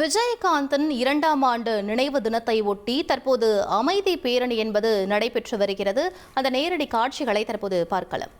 விஜயகாந்தின் 2ஆம் ஆண்டு நினைவு தினத்தை ஒட்டி தற்போது அமைதி பேரணி என்பது நடைபெற்று வருகிறது. அந்த நேரடி காட்சிகளை தற்போது பார்க்கலாம்.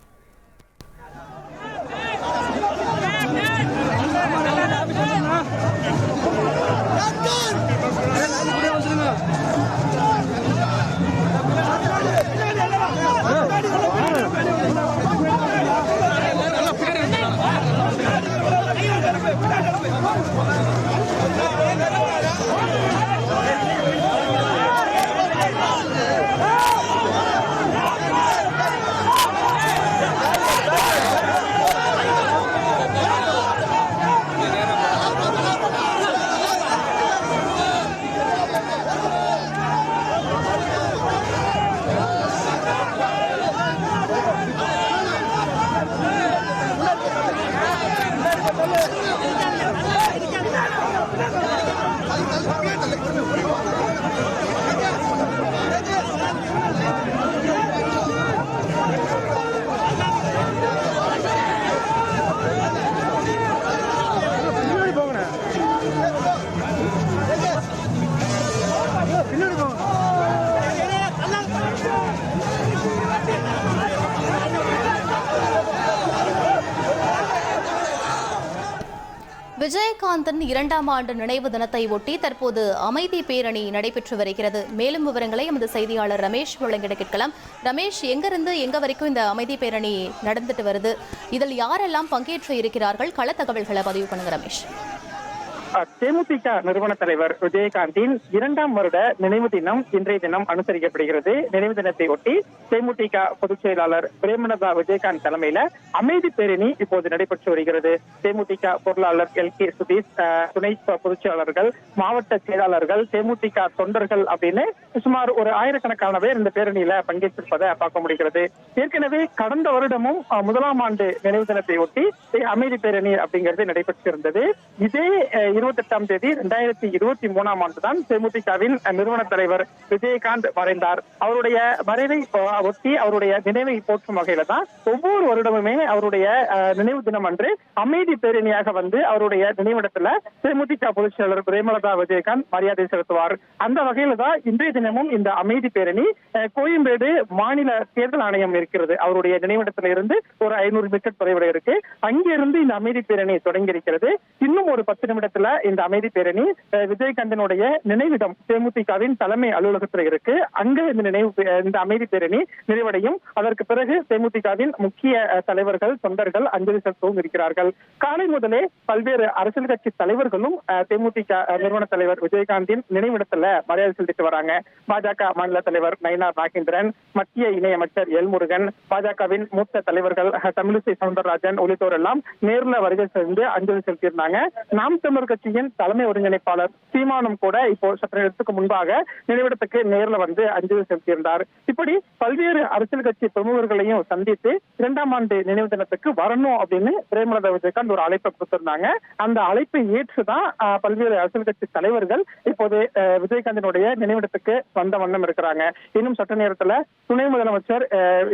விஜயகாந்தின் 2ஆம் ஆண்டு நினைவு தினத்தை ஒட்டி தற்போது அமைதி பேரணி நடைபெற்று வருகிறது. மேலும் விவரங்களை எமது செய்தியாளர் ரமேஷ் வழங்கிட கேட்கலாம். ரமேஷ், எங்கிருந்து எங்க வரைக்கும் இந்த அமைதி பேரணி நடந்துட்டு வருது? இதில் யாரெல்லாம் பங்கேற்று இருக்கிறார்கள்? கள தகவல்களை பதிவு பண்ணுங்க ரமேஷ். தேமுதிக நிறுவன தலைவர் விஜயகாந்தின் 2ஆம் வருட நினைவு தினம் இன்றைய தினம் அனுசரிக்கப்படுகிறது. நினைவு தினத்தை ஒட்டி தேமுதிக பொதுச் செயலாளர் பிரேமலதா விஜயகாந்த் தலைமையில அமைதி பேரணி இப்போது நடைபெற்று வருகிறது. தேமுதிக பொருளாளர் LK சுதீஷ், துணை பொதுச் செயலாளர்கள், மாவட்ட செயலாளர்கள், தேமுதிக தொண்டர்கள் அப்படின்னு சுமார் ஒரு ஆயிரக்கணக்கான பேர் இந்த பேரணியில பங்கேற்றிருப்பதை பார்க்க முடிகிறது. ஏற்கனவே கடந்த வருடமும் 1ஆம் ஆண்டு நினைவு தினத்தை ஒட்டி அமைதி பேரணி அப்படிங்கிறது நடைபெற்றிருந்தது. இதே 28ஆம் தேதி 2023ஆம் ஆண்டு தான் தேமுதிகவின் நிறுவன தலைவர் விஜயகாந்த் மறைந்தார். அவருடைய மறைவை ஒட்டி அவருடைய நினைவை போற்றும் வகையில தான் ஒவ்வொரு வருடமுமே அவருடைய நினைவு தினம் அன்று அமைதி பேரணியாக வந்து அவருடைய நினைவிடத்துல தேமுதிக பொதுச் செயலாளர் பிரேமலதா விஜயகாந்த் மரியாதை செலுத்துவார். அந்த வகையில தான் இன்றைய தினமும் இந்த அமைதி பேரணி கோயம்பேடு மாநில தேர்தல் ஆணையம் இருக்கிறது. அவருடைய நினைவிடத்துல இருந்து ஒரு 500 மீட்டர் தொலைவில் இருக்கு. அங்கிருந்து இந்த அமைதி பேரணி தொடங்கி இருக்கிறது. இன்னும் ஒரு 10 நிமிடத்துல இந்த அமைதி பேரணி விஜயகாந்தினுடைய நினைவிடம் தேமுதிகவின் தலைமை அலுவலகத்தில் இருக்கு. அங்க இந்த அமைதி பேரணி நிறைவடையும். அதற்கு பிறகு தேமுதிகவின் முக்கிய தலைவர்கள், தொண்டர்கள் அஞ்சலி செலுத்தவும் இருக்கிறார்கள். காலை முதலே பல்வேறு அரசியல் கட்சி தலைவர்களும் தேமுதிக நிறுவன தலைவர் விஜயகாந்தின் நினைவிடத்துல மரியாதை செலுத்திட்டு வராங்க. பாஜக மாநில தலைவர் நயினார் நாகேந்திரன், மத்திய இணையமைச்சர் எல் முருகன், பாஜகவின் மூத்த தலைவர்கள் தமிழிசை சவுந்தரராஜன் உள்ளிட்டோர் எல்லாம் நேர்ல வருகை சென்று அஞ்சலி செலுத்தியிருந்தாங்க. நாம் தமிழர் கட்சியின் தலைமை ஒருங்கிணைப்பாளர் சீமானும் கூட இப்போ சற்று நேரத்துக்கு முன்பாக நினைவிடத்துக்கு நேர்ல வந்து அஞ்சலி செலுத்தியிருந்தார். இப்படி பல்வேறு அரசியல் கட்சி பிரமுகர்களையும் சந்தித்து 2ஆம் ஆண்டு நினைவு தினத்துக்கு வரணும் அப்படின்னு பிரேமலதா விஜயகாந்த் ஒரு அழைப்பை கொடுத்திருந்தாங்க. அந்த அழைப்பை ஏற்றுதான் பல்வேறு அரசியல் கட்சி தலைவர்கள் இப்போது விஜயகாந்தினுடைய நினைவிடத்துக்கு வந்த வண்ணம் இருக்கிறாங்க. இன்னும் சற்று நேரத்துல துணை முதலமைச்சர்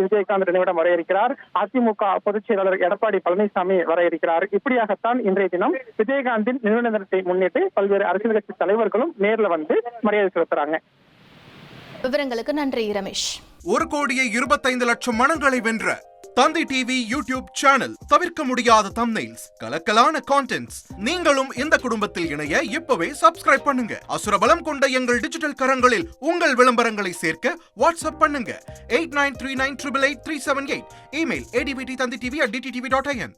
விஜயகாந்த் நினைவிடம் வர இருக்கிறார். அதிமுக பொதுச் செயலாளர் எடப்பாடி பழனிசாமி வர இருக்கிறார். இப்படியாகத்தான் இன்றைய தினம் விஜயகாந்தின் நினைவு தினத்தை முன்னிட்டு பல்வேறு அரசியல் கட்சி தலைவர்களும் நேர்ல வந்து மரியாதை செலுத்துறாங்க. விவரங்களுக்கு நன்றி ரமேஷ். 1,25,00,000 மனங்களை வென்ற தந்தி டிவி யூடியூப் சேனல். தவிர்க்க முடியாத தம்ப்நெயில்ஸ், கலக்கலான கான்டென்ட்ஸ். நீங்களும் இந்த குடும்பத்தில் இணைய இப்பவே சப்ஸ்கிரைப் பண்ணுங்க. அசுரபலம் கொண்ட எங்கள் டிஜிட்டல் கரங்களில் உங்கள் விளம்பரங்களை சேர்க்க வாட்ஸ்அப் பண்ணுங்க. 8939888378. Email advtthanditv@dttv.in.